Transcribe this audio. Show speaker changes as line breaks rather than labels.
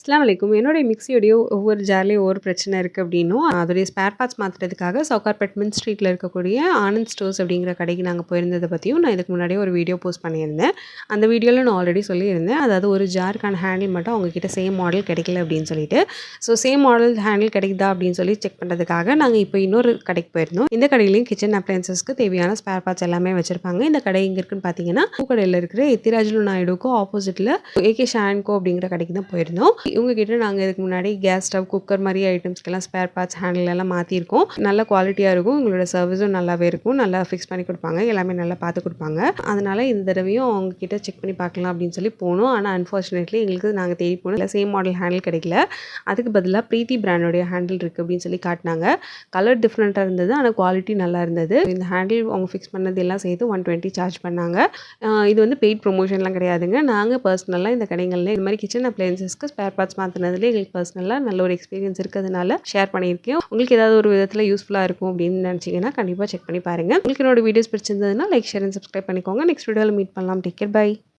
அஸ்ஸலாமு அலைக்கும். என்னுடைய மிக்ஸியோடைய ஒவ்வொரு ஜார்லயும் ஒவ்வொரு பிரச்சனை இருக்கு அப்படின்னும், அதோடைய ஸ்பேர் பார்ட்ஸ் மாத்துறதுக்காக சவுகார்பேட் மின்ட் ஸ்ட்ரீட்ல இருக்கக்கூடிய ஆனந்த் ஸ்டோர்ஸ் அப்படிங்கிற கடைக்கு நாங்க போயிருந்தத பத்தியும் நான் இதுக்கு முன்னாடியே ஒரு வீடியோ போஸ்ட் பண்ணியிருந்தேன். அந்த வீடியோல நான் ஆல்ரெடி சொல்லியிருந்தேன். அதாவது ஒரு ஜாருக்கான ஹேண்டில் மட்டும் அவங்க கிட்ட சேம் மாடல் கிடைக்கல அப்படின்னு சொல்லிட்டு. ஸோ சேம் மாடல் ஹேண்டில் கிடைக்குதா அப்படின்னு சொல்லி செக் பண்ணுறதுக்காக நாங்க இப்போ இன்னொரு கடைக்கு போயிருந்தோம். இந்த கடையிலயும் கிச்சன் அப்ளையன்சஸ்க்கு தேவையான ஸ்பேர் பார்ட்ஸ் எல்லாமே வச்சிருப்பாங்க. இந்த கடை எங்க இருக்குன்னு பார்த்தீங்கன்னா, பூக்கடையில இருக்கிற எத்திராஜுலு நாயுடுவுக்கும் ஆப்போசிட்ல ஏகே ஷான்கோ அப்படிங்கிற கடைக்கு தான் போயிருந்தோம். இவங்க கிட்ட நாங்கள் இதுக்கு முன்னாடி கேஸ் ஸ்டவ், குக்கர் மாதிரி ஐட்டம்ஸ்க்கெல்லாம் ஸ்பேர் பார்ட்ஸ் ஹேண்டில் எல்லாம் மாற்றிருக்கோம். நல்ல குவாலிட்டியாக இருக்கும். உங்களோட சர்வீஸும் நல்லாவே இருக்கும். நல்லா ஃபிக்ஸ் பண்ணி கொடுப்பாங்க. எல்லாமே நல்லா பார்த்து கொடுப்பாங்க. அதனால இந்த தடவையும் அவங்க கிட்ட செக் பண்ணி பார்க்கலாம் அப்படின்னு சொல்லி போனோம். ஆனால் அன்ஃபார்ச்சுனேட்லி எங்களுக்கு நாங்கள் தேடி போனோம் சேம் மாடல் ஹேண்டில் கிடைக்கல. அதுக்கு பதிலாக பிரீத்தி பிராண்டோடைய ஹேண்டில் இருக்குது அப்படின்னு சொல்லி காட்டினாங்க. கலர் டிஃப்ரெண்ட்டாக இருந்தது. ஆனால் குவாலிட்டி நல்லா இருந்தது. இந்த ஹேண்டில் அவங்க ஃபிக்ஸ் பண்ணது எல்லாம் சேர்த்து 120 சார்ஜ் பண்ணாங்க. இது வந்து பெய்ட் ப்ரொமோஷன்லாம் கிடையாதுங்க. நாங்கள் பர்சனலாக இந்த கடைகளில் இந்த மாதிரி கிச்சன் அப்ளையன்சஸ்க்கு ஸ்பேர் பார்ட்ஸ் மாற்றினதுல எங்களுக்கு பர்சனலாக நல்ல ஒரு எக்ஸ்பீரியன்ஸ் இருக்கிறதுனால ஷேர் பண்ணியிருக்கேன். உங்களுக்கு ஏதாவது ஒரு விதத்தில் யூஸ்ஃபுல்லாக இருக்கும் அப்படின்னு நினச்சிங்கன்னா கண்டிப்பாக செக் பண்ணி பாருங்கள். உங்களுக்கு என்னோட வீடியோஸ் பிடிச்சிருந்ததுன்னா லைக், ஷேர் அண்ட் சப்ஸ்கிரைப் பண்ணிக்கோங்க. நெக்ஸ்ட் வீடியோவில் மீட் பண்ணலாம். Take care. பை.